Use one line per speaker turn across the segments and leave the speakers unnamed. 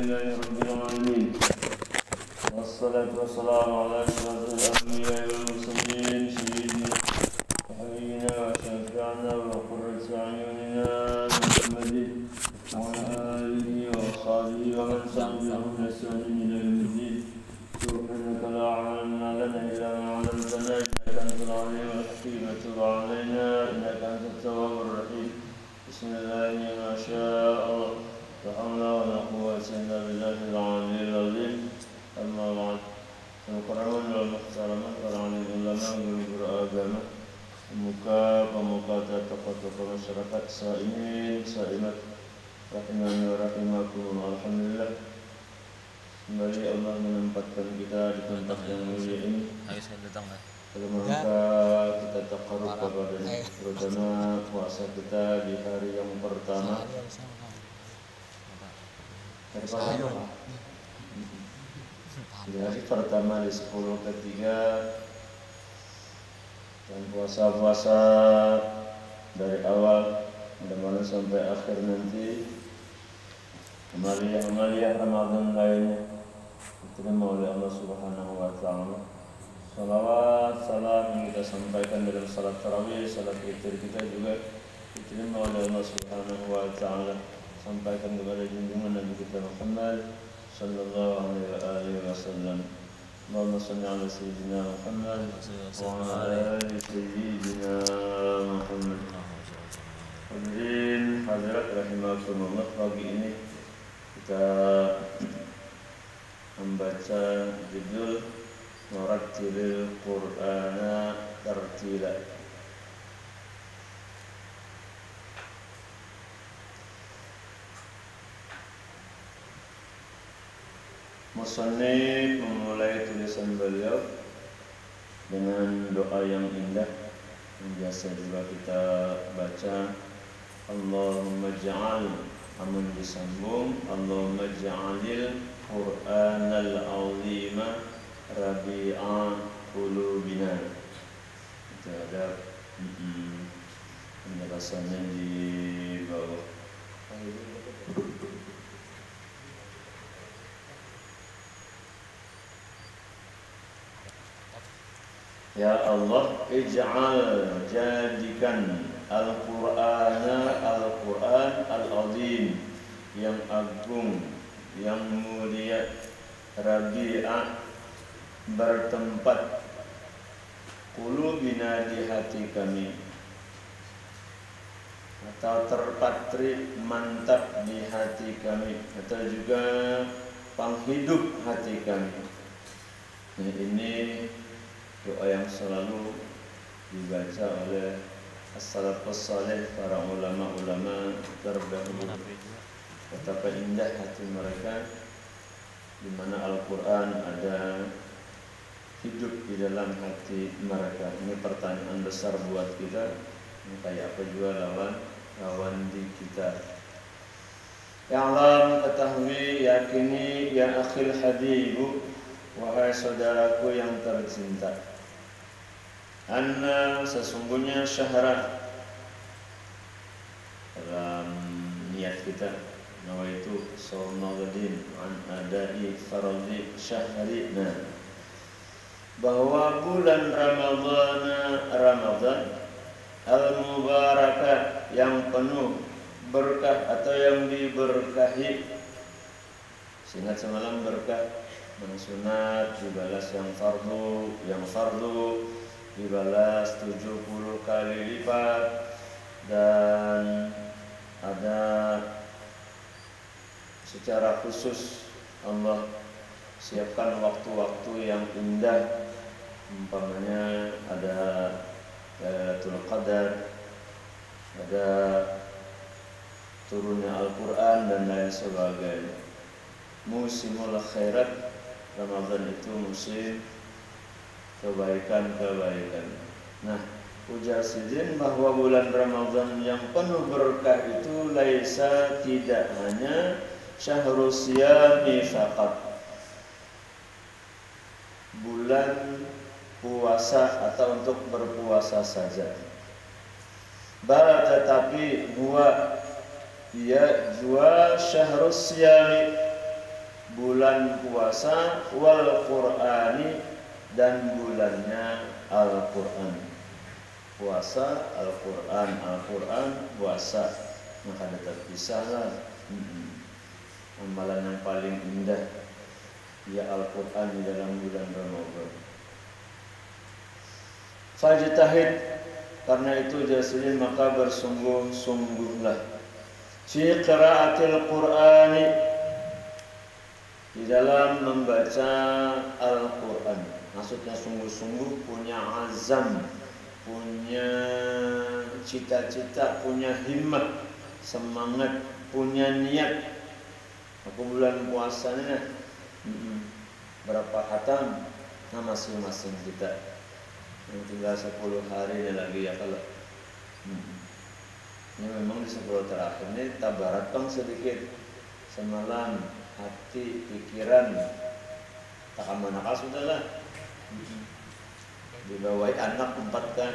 لله رب العالمين والصلاة والسلام على أشرف الأنبياء والمرسلين سيدنا وحبيبنا وشفيعنا وقرة أعيننا محمد وعلى آله وأصحابه ومن تبعهم بإحسان إلى يوم الدين سبحانك لا علم لنا إلا ما علمتنا إنك أنت العليم الحكيم تب علينا إنك أنت التواب الرحيم بسم الله ما شاء الله لا حول ولا قوة إلا بالله العلي العظيم أما بعد المكرمون والمحترمون para alim ulama guru-guru agama pemuka tokoh-tokoh masyarakat saimin saimat rahimani wa rahimakumullah. Alhamdulillah kembali Allah menempatkan kita di tempat yang mulia ini. Dalam rangka kita taqarrub kepadanya, terutama puasa kita di hari yang pertama. Hari pertama di 10 ketiga dan puasa-puasa dari awal mudah-mudahan sampai akhir nanti amalia Ramadan lainnya diterima oleh Allah Subhanahu wa taala. Salawat salam yang kita sampaikan dalam salat tarawih, salat witir kita juga diterima oleh Allah Subhanahu wa taala. Sampaikan kepada junjungan Nabi kita Muhammad sallallahu alaihi wasallam. Allahumma shalli ala sayyidina Muhammad wa ala ali sayyidina Muhammad. Hadirin hadirat rahimakumullah, pagi ini kita membaca judul Murattilil Qur'ana Tartila. Musannif memulai tulisan beliau dengan doa yang indah yang biasa juga kita baca. Allahumma ja'al, amun disambung, Allahumma ja'alil Qur'anal azima rabi'a qulubina. Itu ada penjelasannya di bawah. Ya Allah, ij'al, jadikan Al-Qur'an Al-Azim yang agung, yang mulia, Rabi'ah, bertempat, qulubina, di hati kami, atau terpatri mantap di hati kami, atau juga penghidup hati kami. Nah, ini doa yang selalu dibaca oleh as-salafus saleh, para ulama-ulama terdahulu. Betapa indah hati mereka, di mana Al-Quran ada hidup di dalam hati mereka. Ini pertanyaan besar buat kita, kayak apa juga lawan di kita. Ya Allah, ketahui, yakini, ya akhil habibu, wahai saudaraku yang tercinta, anna, sesungguhnya syahra, dalam niat kita nawaitu sawma ghadin an adai faradhi syahrina, bahwa bulan Ramadan al-mubarakah, yang penuh berkah atau yang diberkahi. Ingat semalam berkah yang sunat dibalas yang fardu dibalas 70 kali lipat, dan ada secara khusus Allah siapkan waktu-waktu yang indah, umpamanya ada Lailatul Qadar, ada turunnya Al-Quran dan lain sebagainya. Musimul khairat, Ramadan itu musim kebaikan-kebaikan. Nah, ujar sidin bahwa bulan Ramadan yang penuh berkah itu laisa, tidak hanya syahrus siyami faqat, bulan puasa atau untuk berpuasa saja. Bal, tetapi huwa, ia jua syahrus siyami, bulan puasa wal Qur'ani dan bulannya Al-Qur'an. Puasa Al-Qur'an, Al-Qur'an puasa, maka terpisahlah. Amalan yang paling indah ya Al-Qur'an di dalam bulan Ramadan. Fajtahid, karena itu jasanya maka bersungguh-sungguhlah fi qiraatil Qur'ani, di dalam membaca Al-Qur'an. Maksudnya sungguh-sungguh, punya azam, punya cita-cita, punya himmah, semangat, punya niat. Aku bulan puasanya berapa khatam? Nah, masing-masing kita. Yang tinggal 10 hari lagi ya kalau. Ini memang di 10 terakhir ini tabarat bang sedikit. Semalam hati, pikiran tak aman-aman sudahlah. Dibawai anak 4 kan.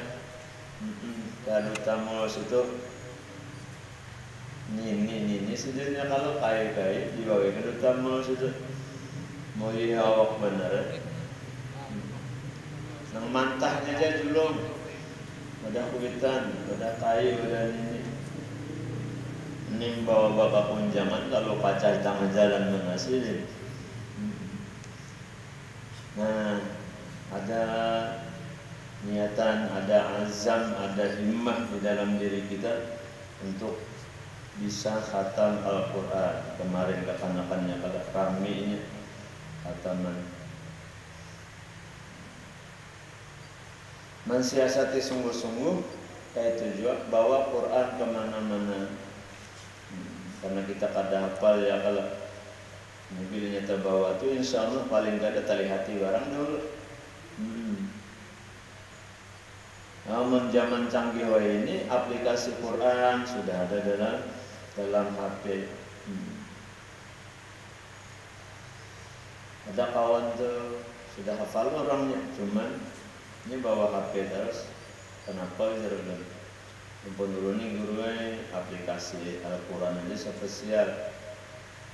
Dan utama situ ini sebenarnya kalau kai dibawai ke utama situ mau awak bener. Nang mantahnya aja julung, ada kuitan, ada kai, ada ini bawa bapak pun jangan kalau pacar tengah jalan menghasilin. Nah, ada niatan, ada azam, ada himmah di dalam diri kita untuk bisa khatam Al-Qur'an. Kemarin kekanakannya kalau raminya khataman. Mensiasati sungguh-sungguh kayak tujuan bawa Quran kemana-mana. Karena kita kada hafal ya kalau mobilnya terbawa tuh insya Allah paling gak ada tali hati barang dulu. Namun zaman canggih ini aplikasi Quran sudah ada dalam HP. Ada kawan tuh sudah hafal orangnya, cuman ini bawa HP terus. Kenapa gitu? Mumpun dulu nih guru aplikasi Al-Quran aja spesial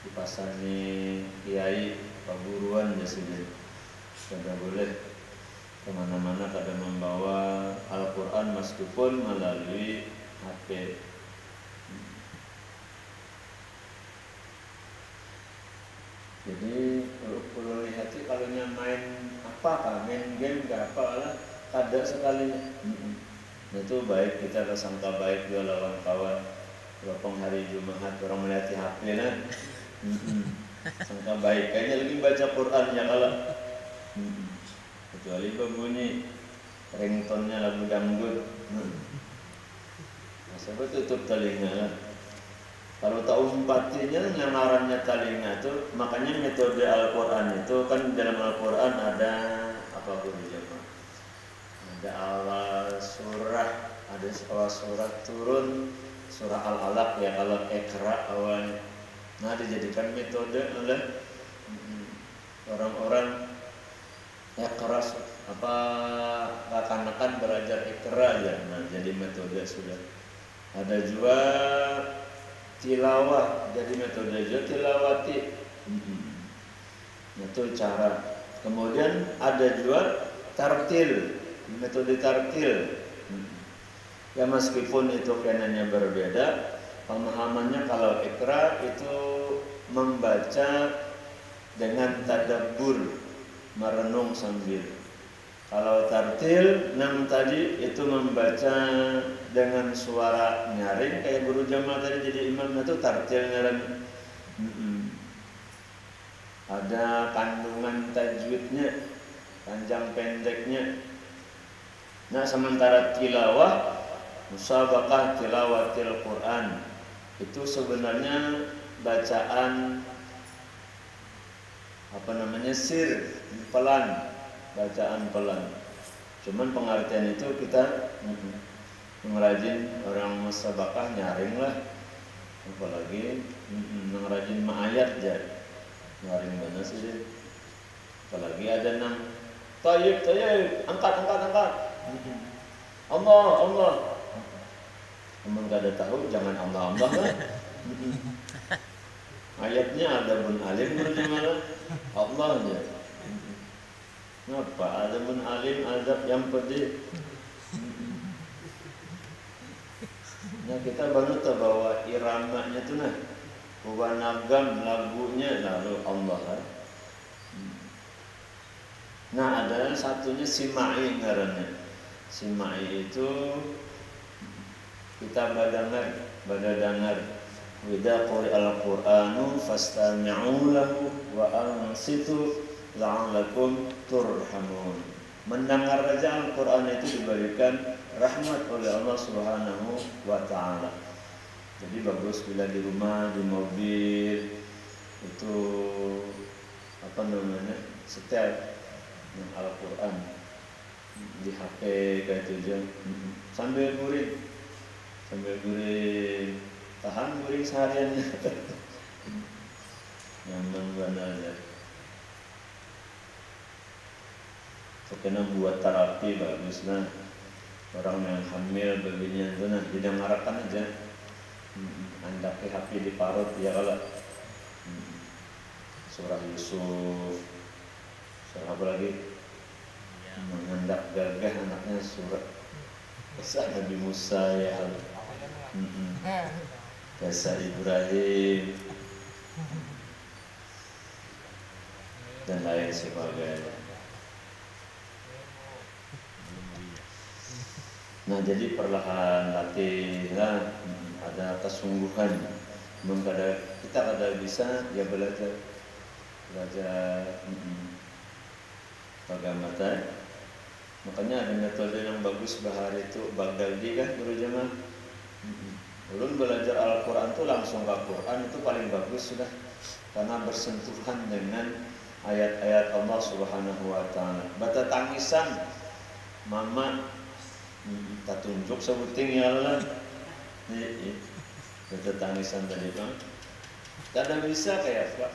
dipasangi kiai paguruan ya sudah. Sudah boleh kemana-mana kada membawa Al-Quran meskipun melalui HP. Jadi perlu lihat sih kalau main apa kan, main game gak apa lah, kada sekalinya. Itu baik, kita tersangka baik dua lawan kawan. Berapa hari Jumat orang melihat HP lah. Sangka baik, kayaknya lebih baca Quran ya kalau. Kecuali berbunyi ringtone-nya lagu dangdut. Masa tutup telinga lah. Kalau tak umpatinya ngarannya telinga itu, makanya metode Al-Quran itu kan dalam Al-Quran ada apa bunyinya? Ada awal surah, ada awal surah turun, surah Al-Alaq ya kalau Iqra awalnya. Nah dijadikan metode oleh orang-orang Iqra apa akan belajar Iqra ya. Nah jadi metode sudah. Ada juga tilawah, jadi metode juga tilawati. Itu cara. Kemudian ada juga tartil, metode tartil. Ya meskipun itu kenanya berbeda, pemahamannya kalau Iqra itu membaca dengan tadabbur, merenung sambil. Kalau tartil, tadi itu membaca dengan suara nyaring kayak guru jamaah tadi jadi imam itu tartil nyaring. Ada kandungan tajwidnya, panjang pendeknya. Nah sementara tilawah, musabaqah tilawatil Quran itu sebenarnya bacaan sir, pelan, bacaan pelan. Cuman pengertian itu kita mengrajin orang musabaqah nyaring lah, apalagi mengrajin ma'ayat jadi nyaring mana sih dia. Apalagi ada tayyib, angkat. Allah. Emang gak ada tahu, jangan Allah lah. Ayatnya ada bun alim berjamaah. Allah aja. Ngapa? Adapun alim azab yang pedih. Nah kita baru tahu bahwa iramanya tuh nah bukan nagam lagunya lalu Allah. Nah ada satunya simai ngarannya. Simai itu kita badadangar Wida quri al-Qur'anu fastami'u lahu wa ansitu la'allakum turhamun. Mendengar saja Al-Quran itu diberikan rahmat oleh Allah Subhanahu wa ta'ala. Jadi bagus bila di rumah, di mobil itu apa namanya setel Al-Quran di HP kayak itu aja sambil guring tahan guring seharian nyaman banget. Karena buat terapi bagus nah orang yang hamil begini itu nah didengarkan aja anda ke HP di parut ya kalau surah Yusuf surah apa lagi mengendak gagah anaknya surah kisah Nabi Musa ya kisah Ibrahim dan lain sebagainya. Nah jadi perlahan latihan ada kesungguhan. Kita kada bisa ya belajar bagaimana. Makanya ada metode yang bagus bahari itu Baghdadi kan guru jemaah. Ulun belajar Al-Quran itu langsung ke Quran itu paling bagus sudah karena bersentuhan dengan ayat-ayat Allah Subhanahu wa ta'ala. Bata tangisan mama tak tunjuk sebuting ya Allah. Bata tangisan tadi Bang. Tidak bisa kayak Pak.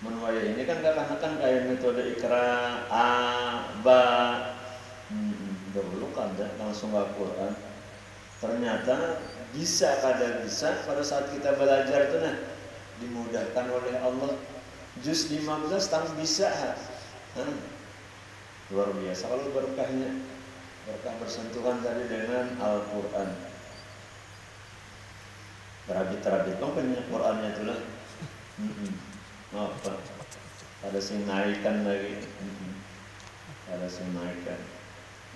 Menwaya ini kan kadang-kadang kayak metode ikra a ba dahulu kan langsung ke Quran. Ternyata bisa kada bisa pada saat kita belajar itu nah dimudahkan oleh Allah. Juz 15 tang bisa luar biasa kalau berkahnya berkah bersentuhan tadi dengan Al-Quran. Terabit kan punya Qurannya itu lah. Apa? Ada sing naikkan lagi. Ada sing naikkan.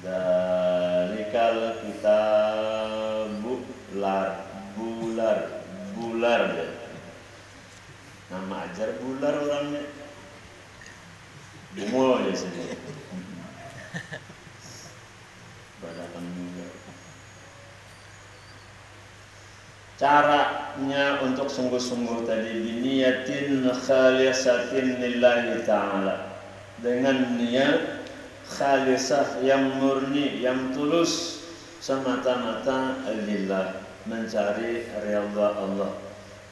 Dalikal kitabu bular ya. Nama ajar bular orangnya. Bungul aja sini. Badakan juga. Caranya untuk sungguh-sungguh tadi biniyatin khalisatin lillahi ta'ala, dengan niat khalisah yang murni, yang tulus semata-mata lillah, mencari ridha Allah.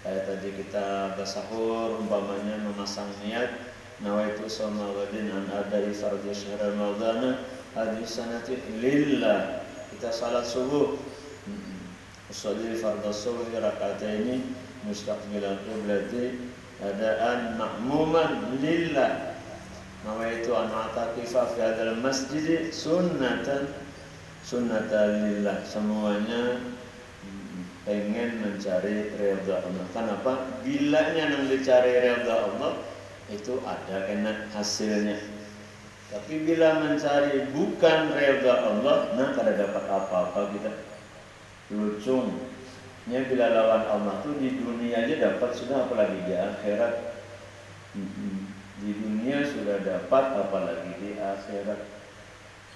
Kayak tadi kita bersahur umpamanya memasang niat nawaitu shoma ghadin an adai fardhu syahr ramadhana hadhihi sanati lillah. Kita salat subuh usolli fardhu subhi raka'ataini mustaqbilal qiblati adaan ma'muman lillah. Nawaitu an ataqifa fi hadzal masjid sunnatan lillah. Semuanya pengen mencari ridha Allah. Kenapa? Bilanya yang dicari ridha Allah itu ada kena hasilnya. Tapi bila mencari bukan ridha Allah, nah kada dapat apa-apa kita. Lucunya bila lawan Allah tuh di dunia aja dapat sudah, apalagi di akhirat. Di dunia sudah dapat, apalagi di akhirat.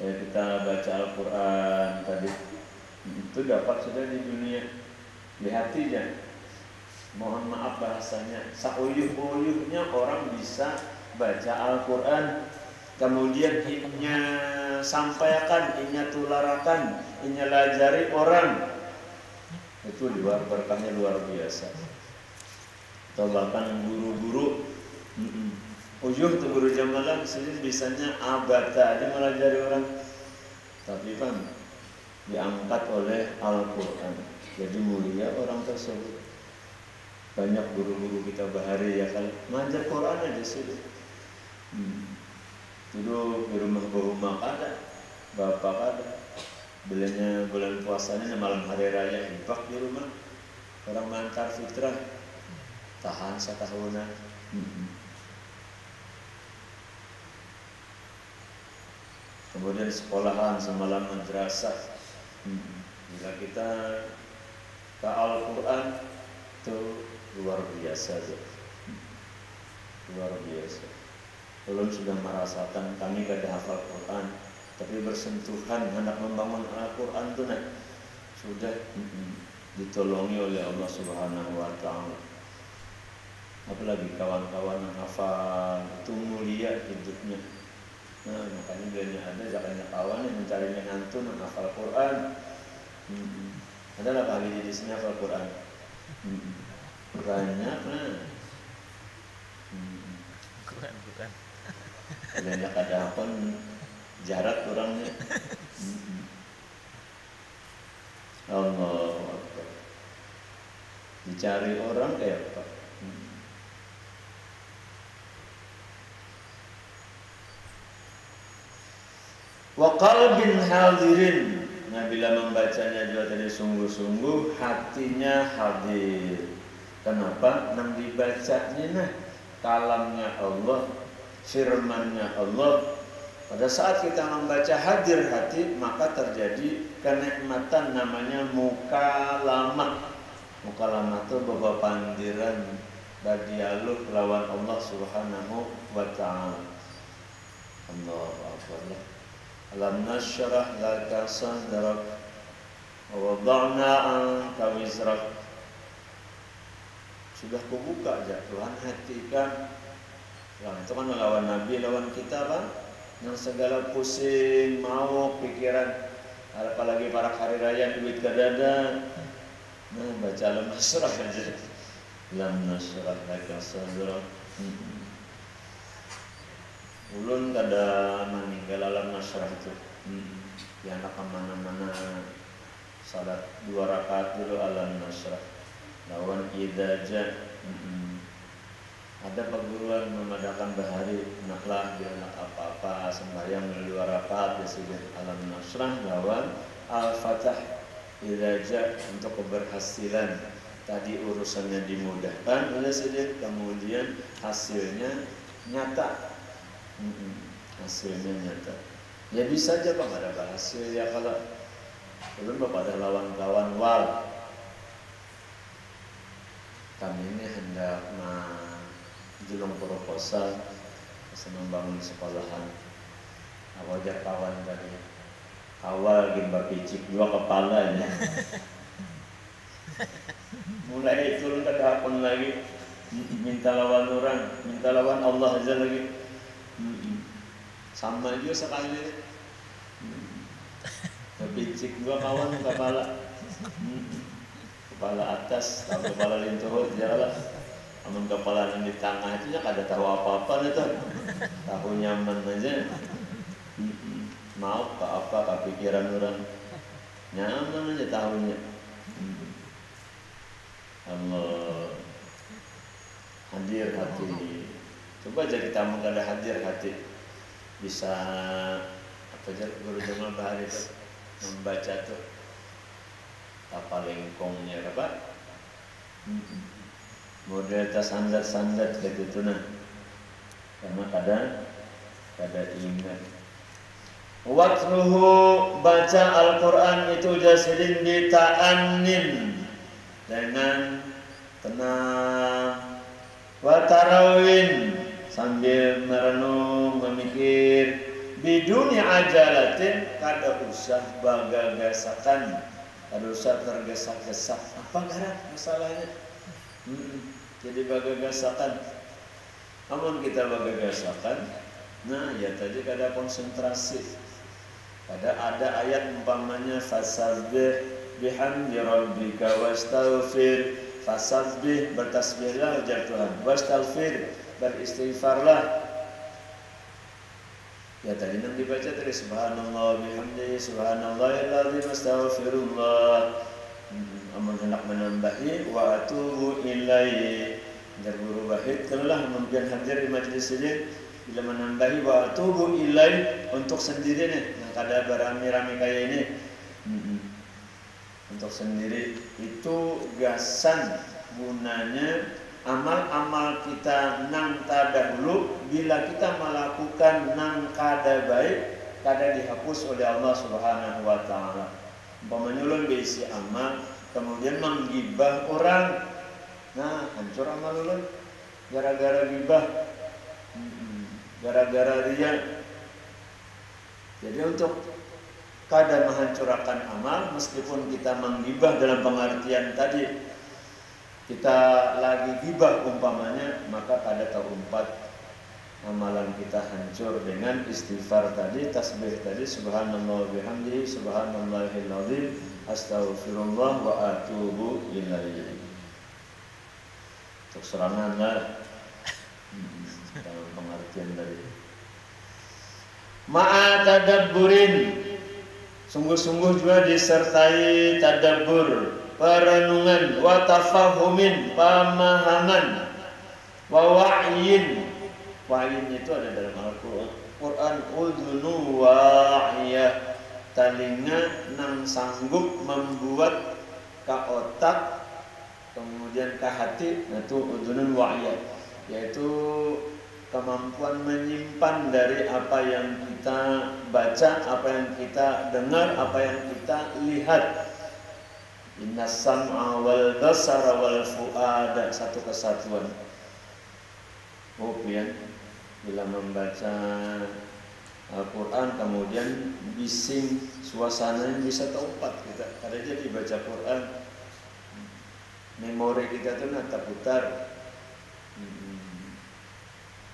Kayak kita baca Al-Quran tadi itu dapat sudah di dunia. Di hatinya, mohon maaf bahasanya, sauyuh-uyuhnya orang bisa baca Al-Quran, kemudian inya sampaikan, inya tularakan, inya lajari orang. Itu luar berkahnya luar biasa. Atau bahkan guru-guru ujung tuh guru jamalah sini bisanya abata dia melajari orang, tapi kan diangkat oleh Al-Quran, jadi mulia orang tersebut. Banyak guru-guru kita bahari ya kan ngajar Quran aja sih. Dulu di rumah kada, bapak kada. Bilanya bulan puasanya malam hari raya infak di rumah. Orang mantar fitrah tahan setahunan. Kemudian sekolahan semalam madrasah. Bila kita ke Al-Quran itu luar biasa ya. Luar biasa. Belum sudah merasakan kami kada hafal Quran, tapi bersentuhan hendak membangun Al-Quran itu sudah ditolongi oleh Allah Subhanahu wa taala. Apalagi kawan-kawan yang hafal itu mulia hidupnya. Nah, makanya bilanya ada jangan kawan yang mencari menantu yang hafal Quran. Adalah kali di sini hafal Quran. Banyak bukan. Bilanya kada pun jarak kurangnya. Allah Akbar. Dicari orang kayak apa? Wa qalbin hadirin. Nah, bila membacanya juga tadi sungguh-sungguh hatinya hadir. Kenapa? Nang dibacanya kalamnya Allah, firmannya Allah. Pada saat kita membaca hadir hati, maka terjadi kenikmatan namanya mukalamah. Mukalamah itu bahwa pandiran berdialog lawan Allah Subhanahu wa taala. Allahu Akbar. Alam nasyrah laka sadrak wa wada'na anka wizrak. Sudah kubuka aja Tuhan hati kan. Nah, itu kan lawan Nabi, lawan kita Pak. Yang segala pusing, mau pikiran, apalagi para hari raya duit kadada. Nah, baca alam nasrah aja. Alam nasrah laka sadrak. Ulun kada meninggal alam nasrah itu. Yang nak kemana-mana salat 2 rakaat dulu alam nasrah. Lawan idaja. Ada perguruan memadakan bahari naklah dia nak apa-apa sembahyang 2 rakaat disebut alam nasrah lawan al-fatah idaja untuk keberhasilan. Tadi urusannya dimudahkan oleh sedih, kemudian hasilnya nyata. Hasilnya nyata. Ya bisa aja Bang ada hasil ya kalau belum pada lawan kawan wal. Kami ini hendak menjelung proposal membangun sekolahan. Wajar kawan tadi. Awal gimba picik 2 kepalanya. Mulai turun ke hapun lagi. Minta lawan orang, minta lawan Allah aja lagi. Sama juga sekali. Kepicik 2 kawan kepala. Kepala atas, kepala lintuh jalan. Amun kepala yang di tengah itu ya kada tahu apa-apa itu. Tahu nyaman aja. Mau ke apa kepikiran orang. Nyaman aja tahunya. Allah hadir hati. Coba jadi tamu kada hadir hati. Bisa apa aja guru Jamal Bahari itu membaca tuh apa lengkongnya apa model tas sandat gitu nah karena kada ingat waktuhu baca Al-Quran itu jasidin dita'annin dengan tenang watarawin sambil merenung, memikir biduni ajalatin kada usah bagagasakan, kada usah tergesa-gesa. Apa garap masalahnya? Jadi bagagasakan. Namun kita bagagasakan, nah ya tadi kada konsentrasi. Ada ayat umpamanya fasabbih bihamdi rabbika wastaghfir. Fasabbih bertasbihlah ujar Tuhan. Wastaghfir beristighfarlah. Ya tadi yang dibaca tadi subhanallah bihamdihi subhanallahil azim astaghfirullah. amun hendak menambahi wa atubu ilaihi berburu bahid kelah mungkin hadir di majlis ini bila menambahi wa atubu ilaihi untuk sendiri nih yang kada berami-rami kayak ini untuk sendiri itu gasan gunanya amal-amal kita nang tadahulu bila kita melakukan nang kada baik kada dihapus oleh Allah Subhanahu wa taala. Umpamanya ulun berisi amal kemudian menggibah orang. Nah, hancur amal ulun gara-gara gibah. Gara-gara riya. Jadi untuk kada menghancurkan amal meskipun kita menggibah dalam pengertian tadi kita lagi gibah umpamanya maka kada terumpat amalan kita hancur dengan istighfar tadi, tasbih tadi, subhanallah bihamdihi, subhanallahil azim, astaghfirullah wa atubu ilaihi. Untuk serangan lah dalam pengertian tadi. Ma'a tadabburin, sungguh-sungguh juga disertai tadabbur, perenungan, wa tafahumin, pemahaman, wa wa'yin. Wa'yin itu ada dalam Al-Quran. Udhunu wa'iyah, telinga nang sanggup membuat ka otak kemudian ka hati. Itu udhunun wa'iyah, yaitu kemampuan menyimpan dari apa yang kita baca, apa yang kita dengar, apa yang kita lihat. Inna sam'a wal basara wal fu'ada, satu kesatuan. Kemudian bila membaca Al-Quran kemudian bising suasananya bisa terumpat kita. Ada jadi baca Quran memori kita tuh nata putar.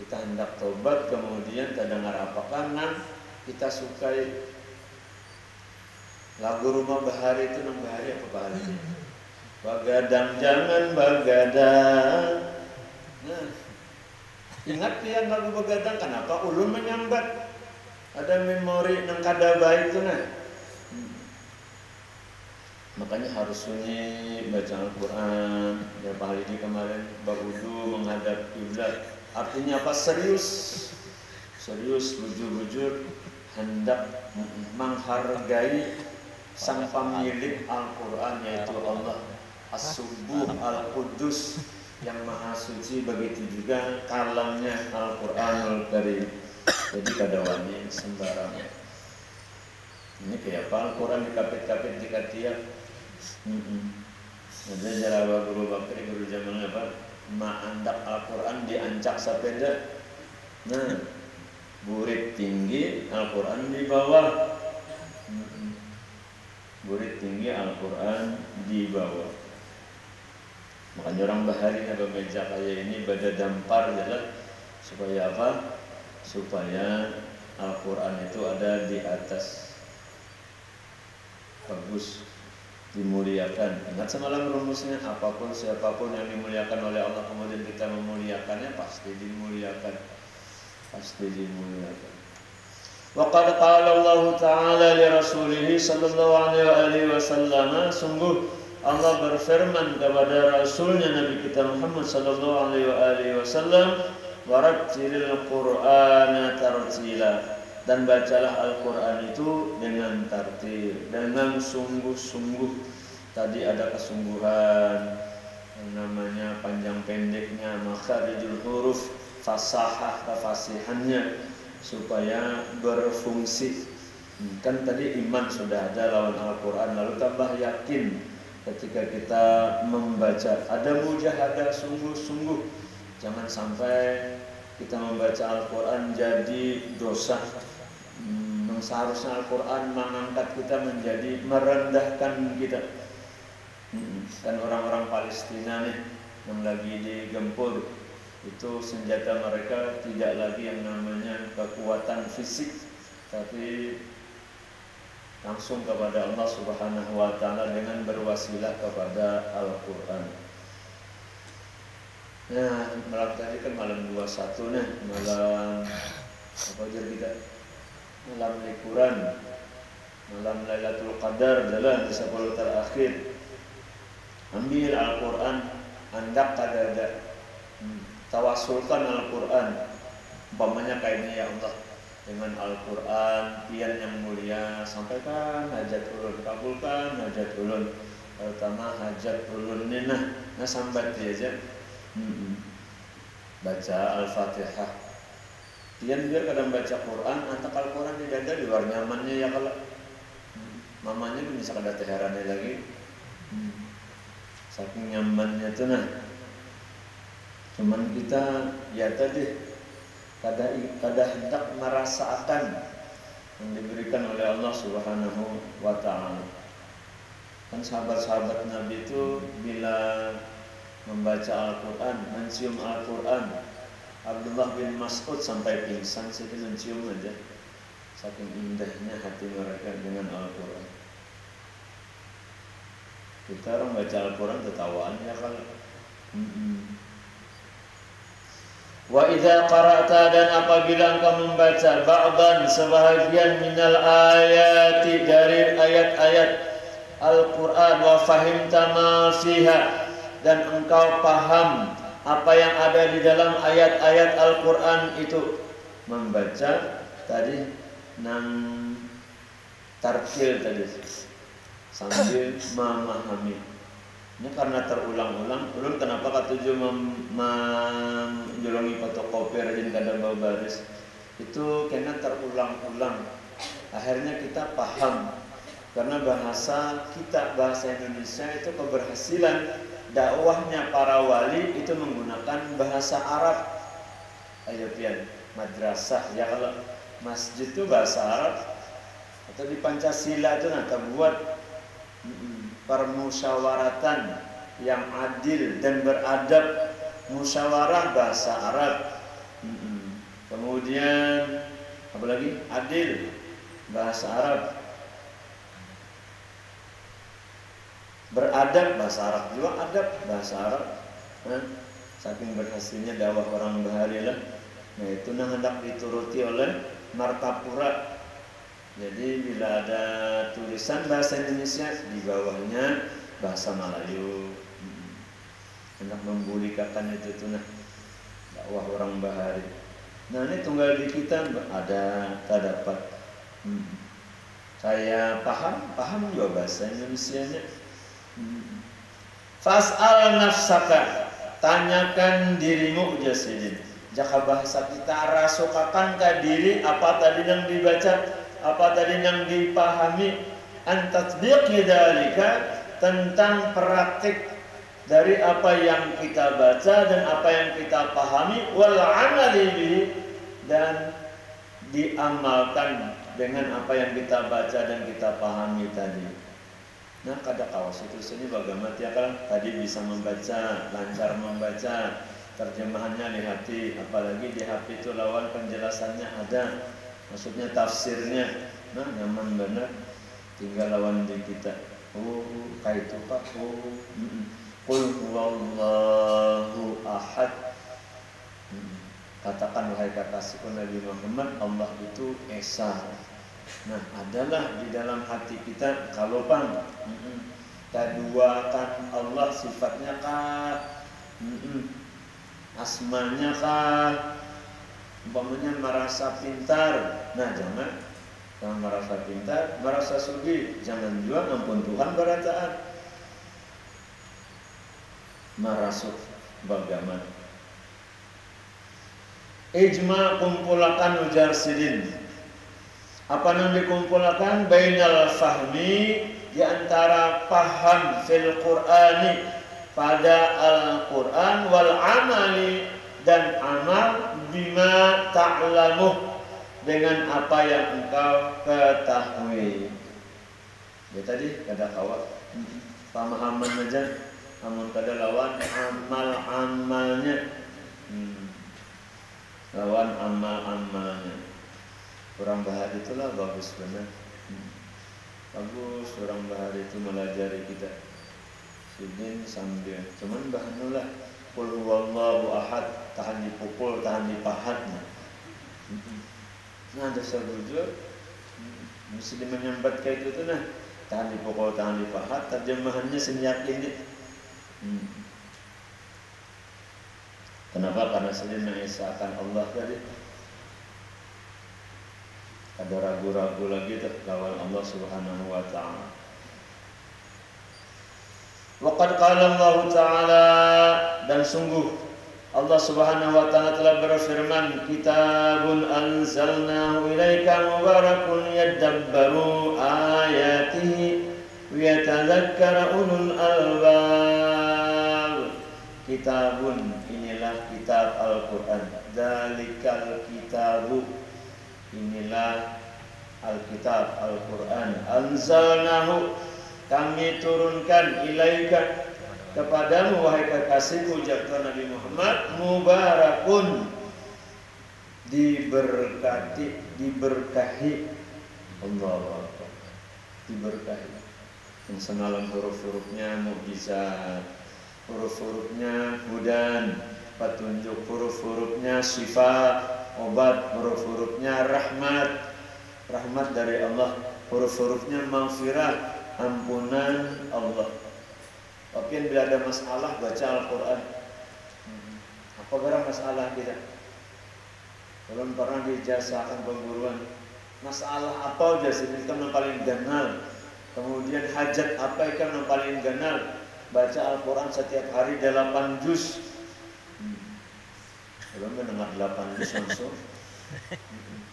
Kita hendak tobat kemudian tak dengar apa karena kita sukai lagu Rumah Bahari itu nang bahari apa bahari? Bagadang jangan bagadang. Nah, ingat dia lagu begadang kenapa ulun menyambat ada memori nang kada baik itu nah. Makanya harus sunyi baca Al-Quran. Ya Pak Halidi kemarin berwudu menghadap kiblat. Artinya apa? Serius, bujur-bujur hendak menghargai sang pemilik Al-Quran yaitu Allah As-Subuh Al-Qudus yang maha suci, begitu juga kalamnya Al-Quranul Karim. Jadi kada wani sembarangan. Ini kayak apa? Al-Quran dikapit-kapit di katiak. Ada jarawa guru bakri guru zaman apa? Ma'andak Al-Quran diancak sepeda. Nah, burit tinggi Al-Quran di bawah. Burit tinggi Al-Quran di bawah. Makanya orang bahari ada meja kayak ini pada dampar jalan supaya apa? Supaya Al-Quran itu ada di atas, bagus, dimuliakan. Ingat semalam rumusnya, apapun siapapun yang dimuliakan oleh Allah kemudian kita memuliakannya pasti dimuliakan, pasti dimuliakan. Wa qad qala Allah Ta'ala li Rasulih sallallahu alaihi wasallam, sungguh Allah berfirman kepada Rasulnya Nabi kita Muhammad sallallahu alaihi wasallam, warattilil Qur'ana tartila, dan bacalah Al-Quran itu dengan tartil, dengan sungguh-sungguh. Tadi ada kesungguhan, yang namanya panjang pendeknya, makharijul huruf, fasahah kefasihannya supaya berfungsi. Kan tadi iman sudah ada lawan Al-Quran, lalu tambah yakin. Ketika kita membaca ada mujahadah sungguh-sungguh. Jangan sampai kita membaca Al-Quran jadi dosa. Seharusnya Al-Quran mengangkat kita menjadi merendahkan kita. Dan orang-orang Palestina nih yang lagi digempur, itu senjata mereka tidak lagi yang namanya kekuatan fisik, tapi langsung kepada Allah Subhanahu wa Ta'ala dengan berwasilah kepada Al-Quran. Nah, malam tadi kan malam 21 nih, malam apa aja kita? Malam liburan, malam Lailatul Qadar adalah di 10 terakhir. Ambil Al-Quran, hendak kadada tawasulkan Al-Quran. Umpamanya kayak ini, ya Allah, dengan Al-Quran pian yang mulia, sampaikan hajat ulun, kabulkan hajat ulun, terutama hajat ulun ini nah sambat dia aja. Baca Al-Fatihah. Pian biar kadang baca Quran, antak Al-Quran di dada di luar nyamannya ya kalau mamanya pun bisa kada teherannya lagi. Saking nyamannya tuh nah. Cuman kita ya tadi kada hendak merasakan yang diberikan oleh Allah Subhanahu wa taala. Kan sahabat-sahabat Nabi itu bila membaca Al-Quran, mencium Al-Quran, Abdullah bin Mas'ud sampai pingsan saja mencium aja. Saking indahnya hati mereka dengan Al-Quran. Kita orang baca Al-Quran ketawaan ya kalau. Wa idza qara'ta, dan apabila engkau membaca ba'dan sebahagian minal ayati dari ayat-ayat Al-Quran, wa fahimta ma fiha, dan engkau paham apa yang ada di dalam ayat-ayat Al-Quran itu, membaca tadi nang tartil tadi sambil memahami. Ini karena terulang-ulang. Ulun kenapa katuju menjolongi fotokopi rajin kadang baris itu karena terulang-ulang. Akhirnya kita paham. Karena bahasa kita, bahasa Indonesia itu keberhasilan dakwahnya para wali itu menggunakan bahasa Arab. Ayo pian, madrasah ya, kalau masjid itu bahasa Arab, atau di Pancasila itu nanti buat permusyawaratan yang adil dan beradab, musyawarah bahasa Arab. Kemudian apa lagi? Adil bahasa Arab. Beradab bahasa Arab juga, adab bahasa Arab. Saking berhasilnya dakwah orang Bahari lah. Nah itu hendak dituruti oleh Martapura. Jadi bila ada tulisan bahasa Indonesia, di bawahnya bahasa Melayu. Hendak membulikakan itu tuh nah dakwah orang Bahari. Nah ini tunggal di kita ada tak dapat. Saya paham juga bahasa Indonesianya. Fas'al nafsaka, tanyakan dirimu jasidin. Jaka bahasa kita rasukakan ke diri apa tadi yang dibaca, apa tadi yang dipahami, antatbiqi dzalika, tentang praktik dari apa yang kita baca dan apa yang kita pahami, wal amali bihi, dan diamalkan dengan apa yang kita baca dan kita pahami tadi. Nah kada kawas itu sini bagaimana ya kan tadi bisa membaca, lancar membaca, terjemahannya di hati, apalagi di HP itu lawan penjelasannya ada, maksudnya tafsirnya, nah nyaman benar, tinggal lawan di kita. Oh kayak itu Pak. Qul huwallahu ahad. Katakan wahai kekasihku Nabi Muhammad, Allah itu esa. Nah adalah di dalam hati kita kalau pang keduakan Allah, sifatnya kah, asmanya kah, umpamanya merasa pintar. Nah jangan merasa pintar, merasa sugi, jangan juga ampun Tuhan berataan. Merasuk bagaimana? Ijma kumpulakan ujar sidin. Apa yang dikumpulkan? Bainal fahmi, di antara paham fil Qur'ani, pada Al-Quran, wal amali, dan amal bima ta'lamuh, dengan apa yang engkau ketahui. Ya tadi kada kawat pemahaman aja, namun kada lawan amal-amalnya. Lawan amal-amalnya. Orang Bahari itulah bagus benar. Bagus orang Bahari itu melajari kita. Sidin sambil cuman bahanulah qul huwallahu ahad, tahan dipukul, tahan dipahat. Nah ada sebujur mesti menyambat kayak itu tuh nah, tahan dipukul, tahan dipahat. Terjemahannya senyak ini Kenapa? Karena sendiri mengesahkan Allah tadi. Ada ragu-ragu lagi lawan Allah Subhanahu wa taala. Waqad qala Allah taala, dan sungguh Allah Subhanahu wa taala telah berfirman, kitabun anzalnahu ilaika mubarakun yadabbaru ayatihi wa yatadzakkara ulul albab. Kitabun, inilah kitab Al-Qur'an. Dzalikal kitabu, inilah Alkitab Al-Qur'an. Anzalnahu, kami turunkan, ilaika, kepadamu wahai kekasihku, ujar Nabi Muhammad, mubarakun, diberkahi. Allahu Akbar. Diberkahi. Yang semalam huruf-hurufnya mukjizat, huruf-hurufnya hudan, petunjuk, huruf-hurufnya syifa, obat, huruf-hurufnya rahmat, rahmat dari Allah, huruf-hurufnya maghfirah, ampunan Allah. Tapi bila ada masalah baca Al-Quran. Apa barang masalah kita? Belum pernah dijazahkan pengguruan. Masalah apa aja sih kita yang paling ganal. Kemudian hajat apa ikan yang paling ganal. Baca Al-Quran setiap hari 8 juz. Belum mendengar 8 juz langsung.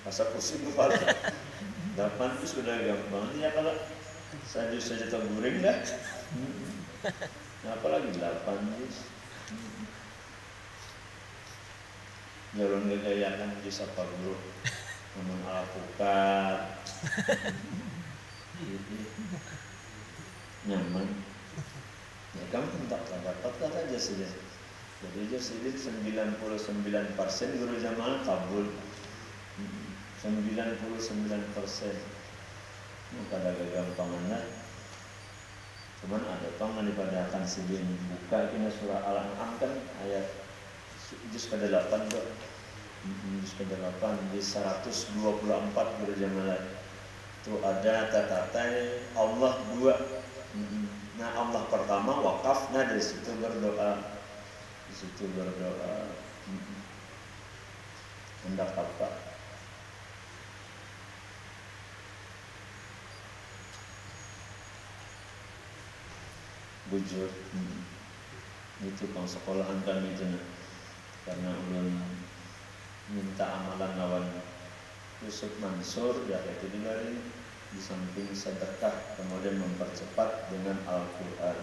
Masa pusing kepala. 8 juz sudah gampang. Ya kalau sajus saja terguring dah. Apalagi 8 juz. Jalur ngegayakan juz apa dulu. Namun Al-Fuqar. Nyaman. Ya kamu tak dapat kata aja saja. Jadi juz ini 99% guru jamaah kabul. 99%. Maka ada gagampangan. Cuman ada pangan daripada akan segini buka ini surah Al-An'am kan ayat juz ke-8 kok. Juz ke-8 di 124 berjamaah. Itu ada kata-kata Allah 2. Nah Allah pertama wakaf, nah dari situ berdoa. Di situ berdoa. Hendak apa? Bujur. Itu kalau sekolahan kami itu karena ulun minta amalan lawan Yusuf Mansur ya itu diberi di samping sedekah kemudian mempercepat dengan Al-Quran.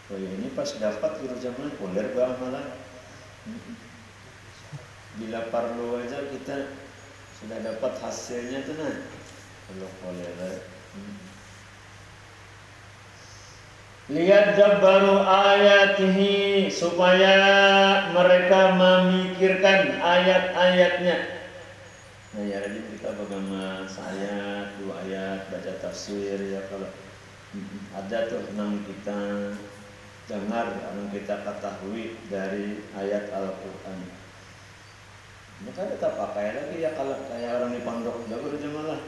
Oh ya, ini pas dapat guru jamaah poler amalan. Bila perlu aja kita sudah dapat hasilnya tuh nah. Kalau poler. Lihat baru ayatihi, supaya mereka memikirkan ayat-ayatnya. Nah ya jadi kita bagaimana ayat, 2 ayat baca tafsir ya kalau ada tuh yang kita dengar, yang kita ketahui dari ayat Al-Quran. Maka tetap pakai lagi ya kalau kayak orang di pondok jago jemaah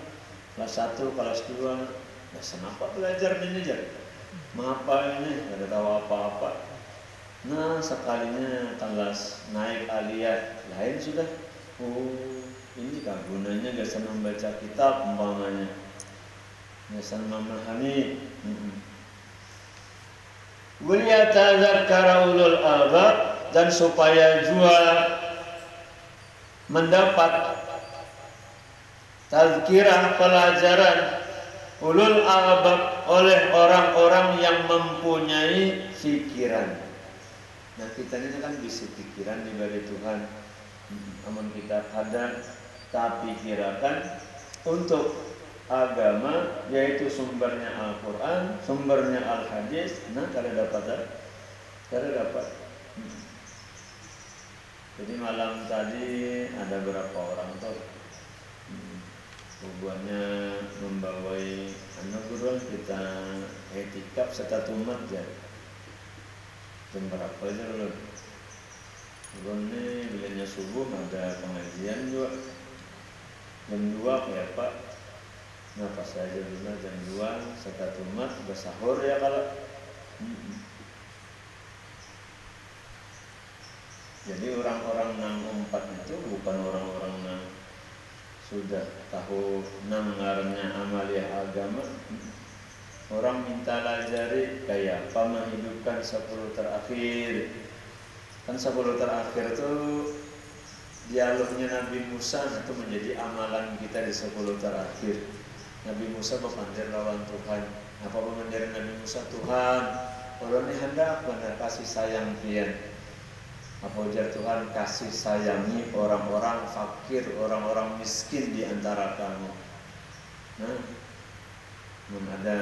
kelas 1, kelas 2, ya kenapa belajar ini aja? Mengapa ini? Tidak tahu apa-apa. Nah sekalinya kelas naik aliyah lain sudah. Oh ini kan gunanya gak senang baca kitab umpamanya, gak senang memahami. Waliyatadzakkara ulul albab, dan supaya juga mendapat tazkirah pelajaran ulul albab oleh orang-orang yang mempunyai pikiran. Nah kita ini kan bisa pikiran diberi Tuhan. Namun kita kadang tak pikirkan untuk agama, yaitu sumbernya Al-Quran, sumbernya Al-Hadis. Nah kalau dapat. Jadi malam tadi ada berapa orang tuh tujuannya membawai anak guruan kita etikap serta tumat ya. Jam berapa aja loh? Guruan ini bilanya subuh ada pengajian juga. Jam 2 kayak Pak Nah pas saja dulu jam 2 serta tumat bersahur ya kalau. Jadi orang-orang nang umpat itu bukan orang-orang nang sudah tahu nang ngarannya amaliyah agama. Orang minta lajari kayak apa menghidupkan 10 terakhir. Kan 10 terakhir itu dialognya Nabi Musa itu menjadi amalan kita di 10 terakhir. Nabi Musa berpandir lawan Tuhan. Apa pemandiran Nabi Musa? Tuhan, orang ini hendak benar kasih sayang pian. Apa ujar Tuhan? Kasih sayangi orang-orang fakir, orang-orang miskin di antara kamu. Nah, ada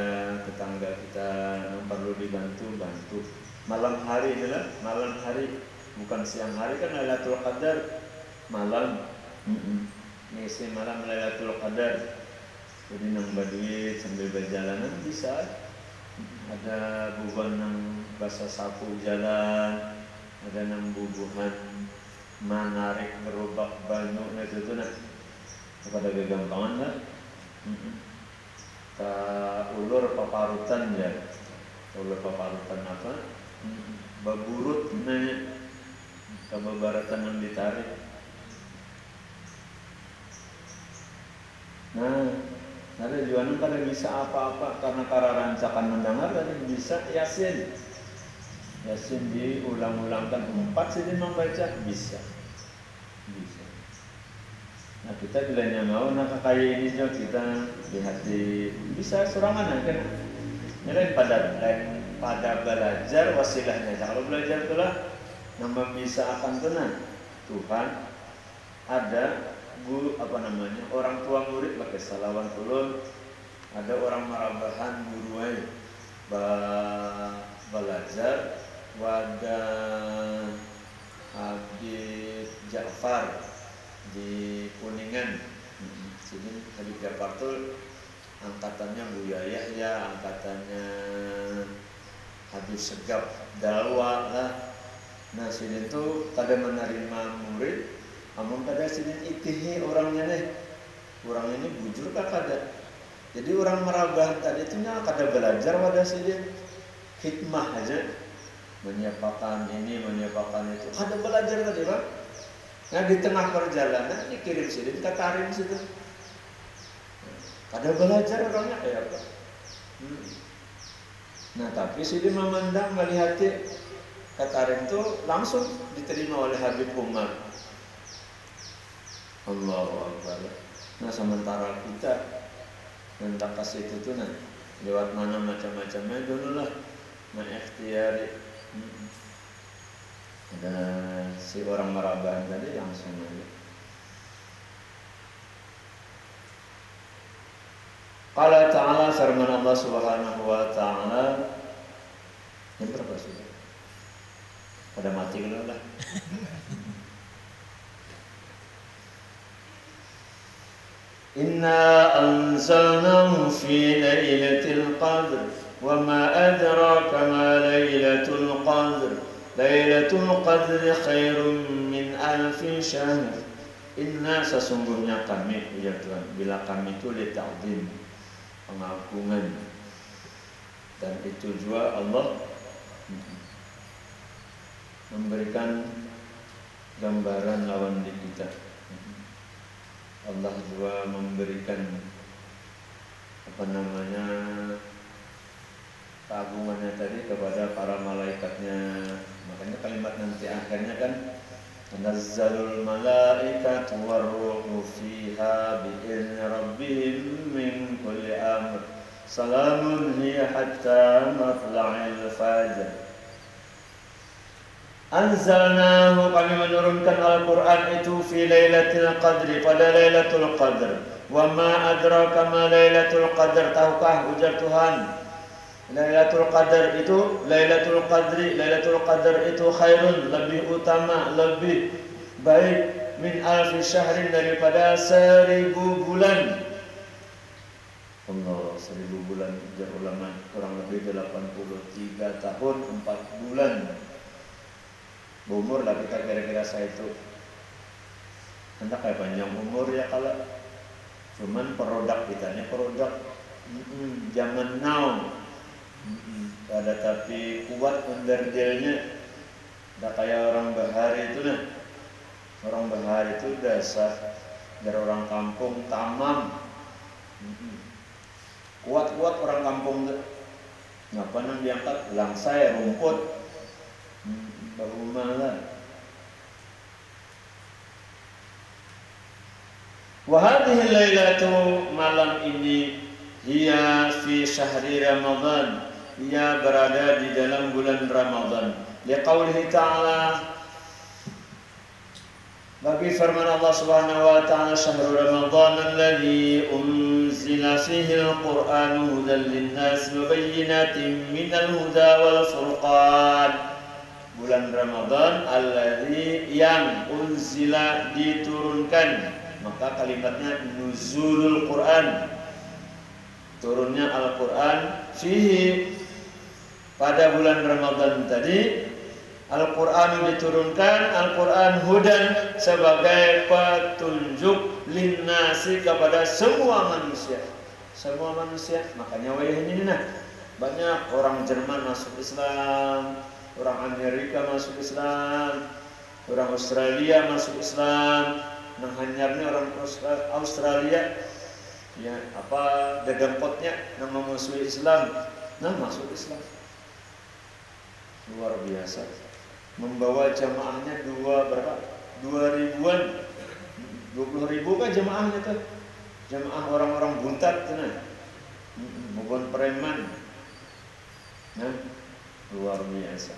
tetangga kita yang perlu dibantu, bantu. Malam hari adalah malam hari, bukan siang hari kan Lailatul Qadar malam. Ngisi malam Lailatul Qadar. Jadi nambah duit sambil berjalanan bisa. Ada buban nang basa sapu jalan, ada nang bubuhan menarik gerobak banyu itu tuh nah. Pada kegampangan lah. Ka ulur paparutan ya. Ulur paparutan apa? Baburut nanya. Kababaratan yang ditarik. Nah, ada jualan kada bisa apa-apa karena cara rancakan mendengar tadi bisa Yasin. Yasin diulang-ulangkan 4 sih membaca bisa. Bisa. Nah kita bilanya mau nak kayak ini juga kita lihat di bisa serangan kan. Lain pada belajar wasilahnya. Kalau belajar itulah yang membisaakan tenang. Tuhan ada orang tua murid pakai salawan ulun, ada orang marabahan guruai belajar wada Habib Ja'far di Kuningan. Sini Habib Ja'far tuh angkatannya Buya Yahya, angkatannya Habib Segap Dalwa lah. Nah sini tuh kada menerima murid, amun kada sini itihi orangnya nih. Orang ini bujur kah kada. Jadi orang merabah tadi itu kada belajar pada sini hikmah aja, menyiapkan ini, menyiapkan itu. Kada belajar tadi bang. Nah di tengah perjalanan dikirim sini ke Tarim situ. Kada belajar orangnya kayak apa? Nah tapi sini memandang melihat Katarim itu langsung diterima oleh Habib Umar. Allahu Akbar. Nah sementara kita hendak kasih itu tuh nah lewat mana macam-macamnya dulu lah mengikhtiari. Ada si orang merabahan tadi langsung aja. Qala ta'ala firman Allah Subhanahu wa ta'ala. Yang berapa sudah? Pada mati dulu lah. Inna anzalnahu fi lailatul qadr wa ma adraka ma lailatul qadr. Lailatul qadr khairun min alfi syahr. Inna sesungguhnya kami ya Tuhan, bila kami itu li ta'zim, pengagungan, dan itu juga Allah memberikan gambaran lawan di kita. Allah juga memberikan keagungannya tadi kepada para malaikatnya. Makanya kalimat nanti akhirnya kan tanazzalul malaikatu warruhu fiha bi'izni rabbihim min kulli amr salamun hiya hatta matla'il fajr. Anzalnahu, kami menurunkan Al-Quran itu fi lailatul qadri, pada lailatul qadr. Wa ma adraka ma lailatul qadr, tahukah ujar Tuhan lailatul qadr itu lailatul qadri, lailatul qadr itu khairun, lebih utama, lebih baik min alfi syahrin, daripada 1000 bulan. Allah, 1000 bulan ujar ulama kurang lebih 83 tahun 4 bulan. Umur lah kita kira-kira saya itu hendak kayak panjang umur ya kalau Cuman produk kita ini produk zaman now. Ada tapi kuat underdelnya. Udah kayak orang Bahari itu nah. Orang Bahari itu dasar dari orang kampung tamam. Kuat-kuat orang kampung tuh. Ngapa nang diangkat langsai rumput. Baru malah. Wa hadhihi lailatu, malam ini hiya fi syahri Ramadan, ia berada di dalam bulan Ramadan. Liqaulihi ta'ala, bagi firman Allah Subhanahu wa ta'ala, syahrul Ramadan alladzi unzila fihi al-Qur'anu hudan lin-nas wa bayyinatin minal huda wal furqan. Bulan Ramadan alladzi yang unzila diturunkan, maka kalimatnya nuzulul Quran, turunnya Al-Quran fihi, pada bulan Ramadan tadi Al-Quran diturunkan. Al-Quran hudan, sebagai petunjuk linnasi, kepada semua manusia. Semua manusia, makanya wayah ini nah, banyak orang Jerman masuk Islam, orang Amerika masuk Islam, orang Australia masuk Islam. Nah hanyarnya orang Australia ya apa dedempotnya nama musuh Islam, nah masuk Islam luar biasa, membawa jamaahnya 2.000-an, 20.000 kan jamaahnya tuh, jamaah orang-orang buntat tuh nah, bukan preman, nah luar biasa.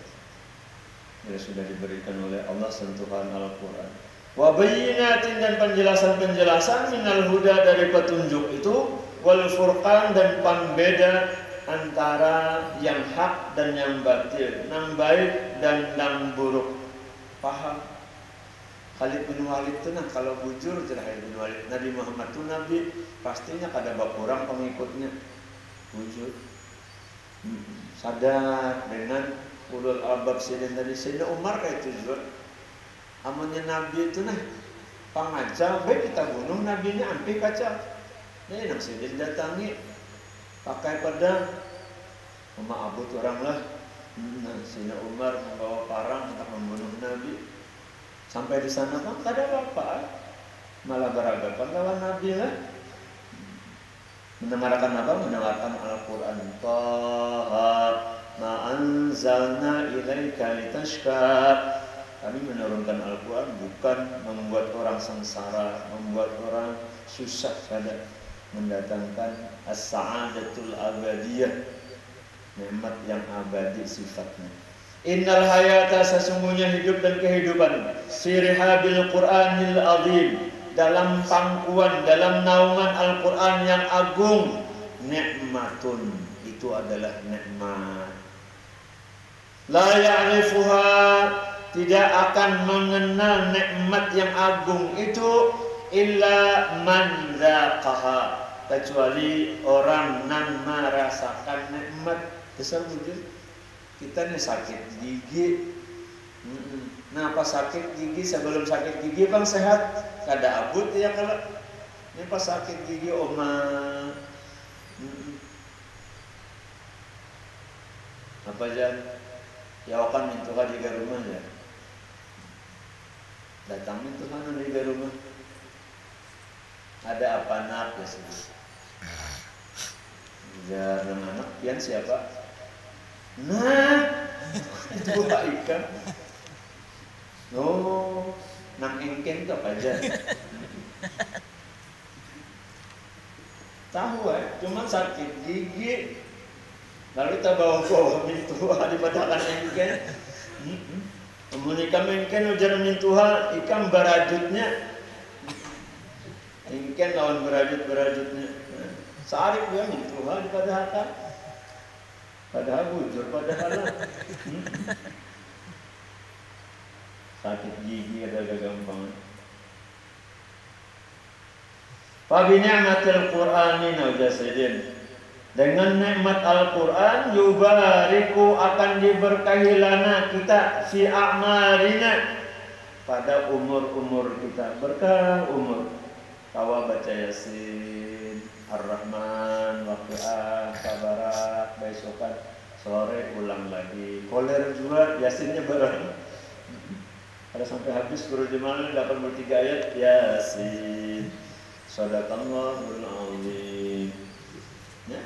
Ya sudah diberikan oleh Allah sentuhan Al-Quran. Wa bayyinatin, dan penjelasan-penjelasan minal huda, dari petunjuk itu, wal furqan, dan pembeda antara yang hak dan yang batil, yang baik dan yang buruk. Paham? Khalid bin Walid itu nah kalau bujur cerah Khalid bin Walid, Nabi Muhammad itu nabi, pastinya kada bakurang pengikutnya. Bujur. Sadar dengan ulul albab Sayyidina Umar kayak itu juga. Amannya Nabi itu nah pangaja, baik kita bunuh nabinya ampi kaca. Nih nang sidin datangi pakai pedang, memaabut orang lah. Sayyidina Umar membawa parang untuk membunuh Nabi. Sampai di sana kan tak ada apa-apa, malah berhadapan lawan Nabi lah. Mendengarkan apa? Mendengarkan Al-Quran. Taha ma anzalna ilaika litashqa. Kami menurunkan Al-Quran bukan membuat orang sengsara, membuat orang susah, pada mendatangkan as-sa'adatul abadiyah, nikmat yang abadi sifatnya. Innal hayata, sesungguhnya hidup dan kehidupan, sirihabil Qur'anil azim, dalam pangkuan, dalam naungan Al-Quran yang agung, nikmatun, itu adalah nikmat. La ya'rifuha, tidak akan mengenal nikmat yang agung itu illa man dzaqaha, kecuali orang yang merasakan nikmat. Besar wujud kita nih sakit gigi. Nah pas sakit gigi, sebelum sakit gigi bang sehat, kada abut ya kalau ini pas sakit gigi oma apa aja ya akan minta di rumah ya. Datangin tuh mana di rumah, ada apa nak ya sih? Jarang anak, pian siapa? Nah, itu ikan. Oh, nang engken itu apa aja? Tahu cuma sakit gigi. Lalu kita bawa mintuha di padakan engken. Kemudian engken ujar mintuha, ikan berajutnya. Engken lawan berajutnya. Sarip dia mintuha di padakan. Padahal bujur, padahal sakit gigi ada gampang. Fa bi ni'matil Qur'ani naujasidin, dengan nikmat Al-Quran yubariku, akan diberkahi lana kita, fi a'marina, pada umur-umur kita, berkah umur. Tawa baca Yasin, Ar-Rahman, Waqiah, Tabarak, besokan sore ulang lagi. Koler juga Yasinnya bareng. Kalau sampai habis guru Jamal 83 ayat Yasin. Shadaqallahul azim. Ya,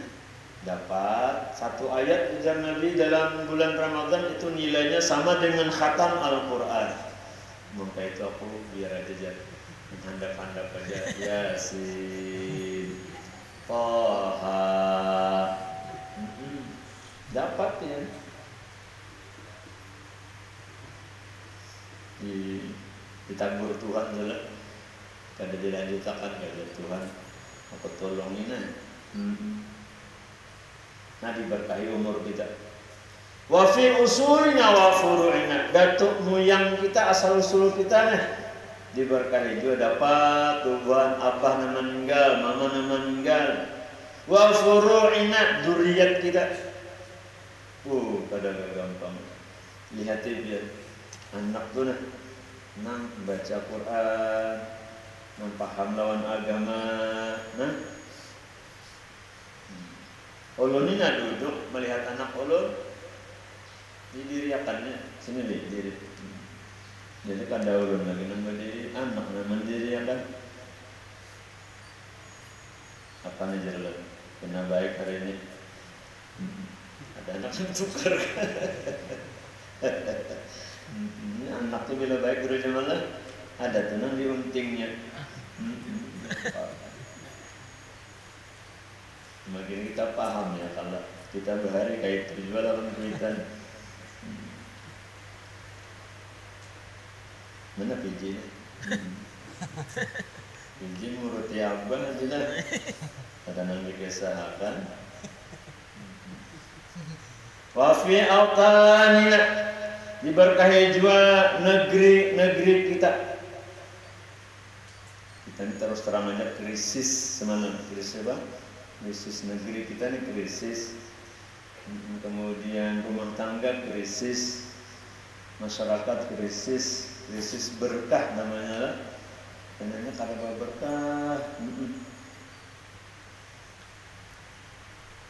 dapat satu ayat ujar Nabi dalam bulan Ramadan itu nilainya sama dengan khatam Al-Quran. Maka itu aku biar aja handap-handap aja Yasin, Toha, dapat ya. Ditanggur Tuhan dulu. Kada dilanjutkan kada Tuhan aku tolongin aja. Nah diberkahi umur kita. Wa fi usulina wa furu'ina, datuk moyang kita asal usul kita nih diberkahi juga dapat tubuhan abah nama meninggal, mama nama meninggal. Wa furu'ina dzurriyyat kita. Kada gampang. Lihat dia anak tuh nang baca Quran, nang paham lawan agama, nah. Ulun ini duduk melihat anak ulun didiriakannya sini diri. Jadi kan ulun lagi nang berdiri anak nang mendiriakan. Apa nih jalan? Kena baik hari ini. Ada anak yang tukar. Ini anaknya bila baik guru Jamal ada tenang di untingnya. Semakin kita paham ya kalau kita berhari kayak terjual dalam kuitan. Mana PJ? PJ muruti abang aja lah. Ada nang dikesahakan. Wafi autanina, diberkahi juga negeri kita. Kita ini terus terang aja krisis semalam. Krisis apa? Krisis negeri kita ini krisis. Kemudian rumah tangga krisis, masyarakat krisis, krisis berkah namanya lah. Karena kada berkah.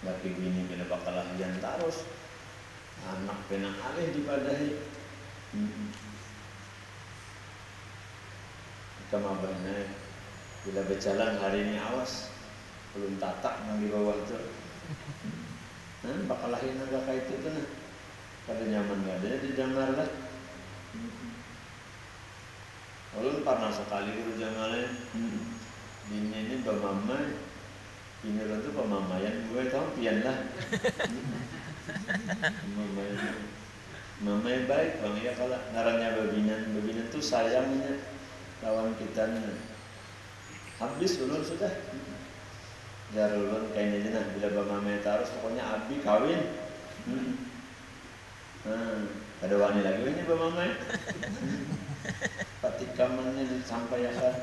Laki bini kena bakal lahian terus. Anak kena alih dipadahi. Kemabahnya bila berjalan hari ini awas belum tatak nang di bawah tu. Bakal lahian agak kayak itu kan. Kada nyaman gak ada di jamar lah. Ulun pernah sekali guru Jamalnya. Bini ini bamama. Ini ulun tu pemamayan gue tau pian lah. Mama yang baik bang ya kalau ngarannya babinan tuh sayangnya lawan kita habis ulun sudah jar ulun kayaknya nah bila mama terus pokoknya abi kawin ada wani lagi ini mama patikamannya disampaikan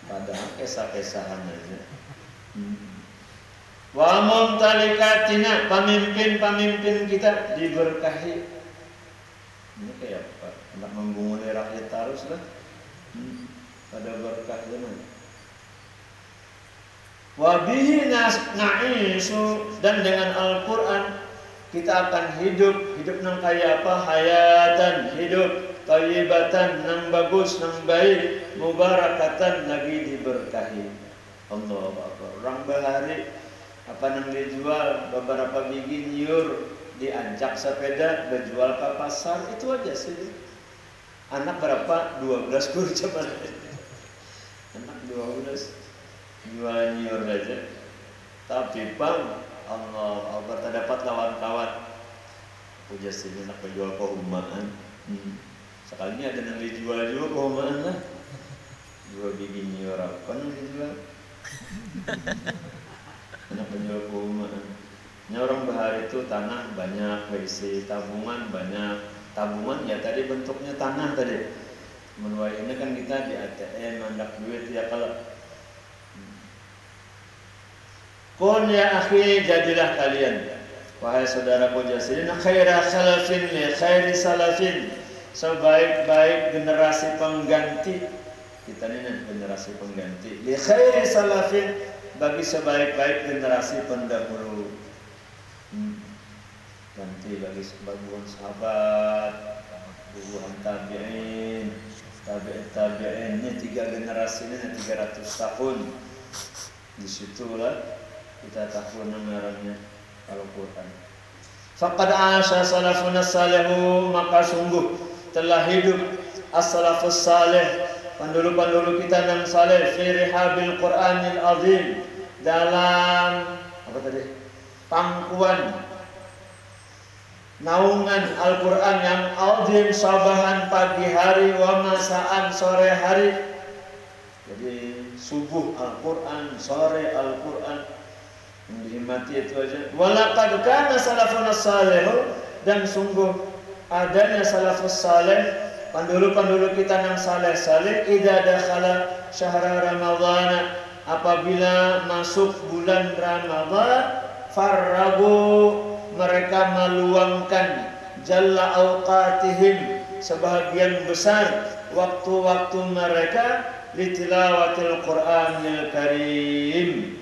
padahal kisah-kisahan aja. Wa mumtalikatina, pemimpin-pemimpin kita diberkahi. Ini kayak apa? Hendak membunguli rakyat terus lah. Pada berkah zaman. Wa bihi na'isu, dan dengan Al-Qur'an kita akan hidup nang kaya apa? Hayatan, hidup thayyibatan, nang bagus, nang baik, mubarakatan, lagi diberkahi. Allahu Akbar. Orang bahari apa nang dijual beberapa biji nyur diajak sepeda dijual ke pasar itu aja sih. Anak berapa? 12 guru coba. Anak 12 jual nyur aja. Tapi bang Allah terdapat lawan-lawan. Puja sini nak penjual kehumaan. Sekalinya ada yang dijual juga kehumaan lah. 2 biji nyur apa nang dijual? Anak penjual kehumaan. Orang bahari itu tanah banyak, berisi tabungan banyak. Tabungan ya tadi bentuknya tanah tadi. Menuai ini kan kita di ATM mandak duit ya kalau. Kun ya akhi, jadilah kalian wahai saudaraku jasirina khaira khalafin li khairi salafin, sebaik-baik generasi pengganti kita ini generasi pengganti. Li khairi salafin, bagi sebaik-baik generasi pendahulu. Ganti bagi sebagian sahabat, bubuhan tabi'in, tabi'in ini 3 generasi ini 300 tahun. Disitulah kita tahu namanya Al-Quran. Faqad asya salafuna salihu, maka sungguh telah hidup as-salafus salih, pendahulu-pendahulu kita yang saleh, fi rihabil Qur'anil azim, dalam apa tadi? Pangkuan naungan Al-Quran yang azim, sabahan pagi hari wa masaan sore hari. Jadi subuh Al-Quran, sore Al-Quran, yang dihimati itu aja. Walaqad kana salafun salih, dan sungguh adanya salafus salih, pendahulu-pendahulu kita yang saleh-saleh, idza dakhala syahra Ramadhan, apabila masuk bulan Ramadhan, farragu, mereka meluangkan jalla awqatihim, sebahagian besar waktu-waktu mereka, litilawatil Qur'anil Karim,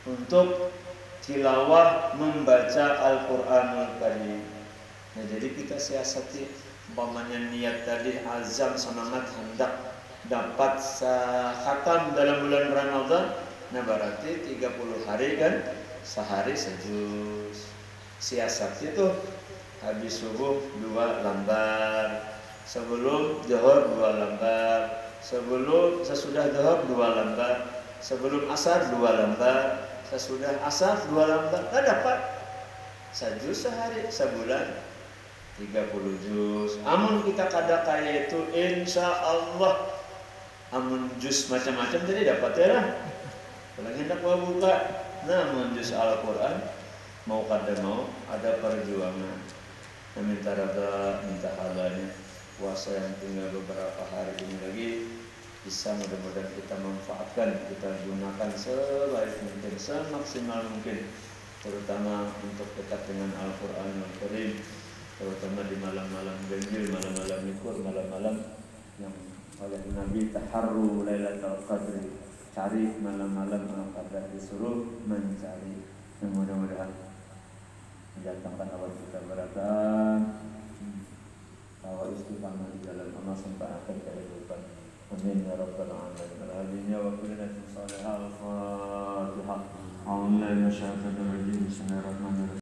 untuk tilawah membaca Al-Qur'anul Karim. Nah, jadi kita siasati, umpamanya niat tadi, azam, semangat, hendak dapat khatam dalam bulan Ramadan. Nah, berarti 30 hari kan, sehari sejuz. Siasat itu habis subuh 2 lembar, sebelum zuhur 2 lembar, sesudah zuhur 2 lembar, sebelum asar 2 lembar, sesudah asar 2 lembar. Nah, dapat sejuz sehari, sebulan 30 juz. Amun kita kada kaya itu, insya Allah amun juz macam-macam jadi dapat ya lah. Kalau hendak mau buka, nah amun juz Al-Quran, mau kada mau ada perjuangan. Nah, minta rada, minta halanya. Puasa yang tinggal beberapa hari ini lagi, bisa mudah-mudahan kita manfaatkan, kita gunakan sebaik mungkin, semaksimal mungkin, terutama untuk dekat dengan Al-Quranul Karim, terutama di malam-malam ganjil, malam-malam likur, malam-malam yang oleh Nabi taharru Lailatul Qadri, cari malam-malam Al-Qadar, disuruh mencari. Yang mudah-mudahan mendatangkan awal kita beratan, awal istiqamah di dalam amal sampai akhir kehidupan. Amin ya rabbal alamin. Al-hadinya wa kullina salihah al-fatihah. Bismillahirrahmanirrahim.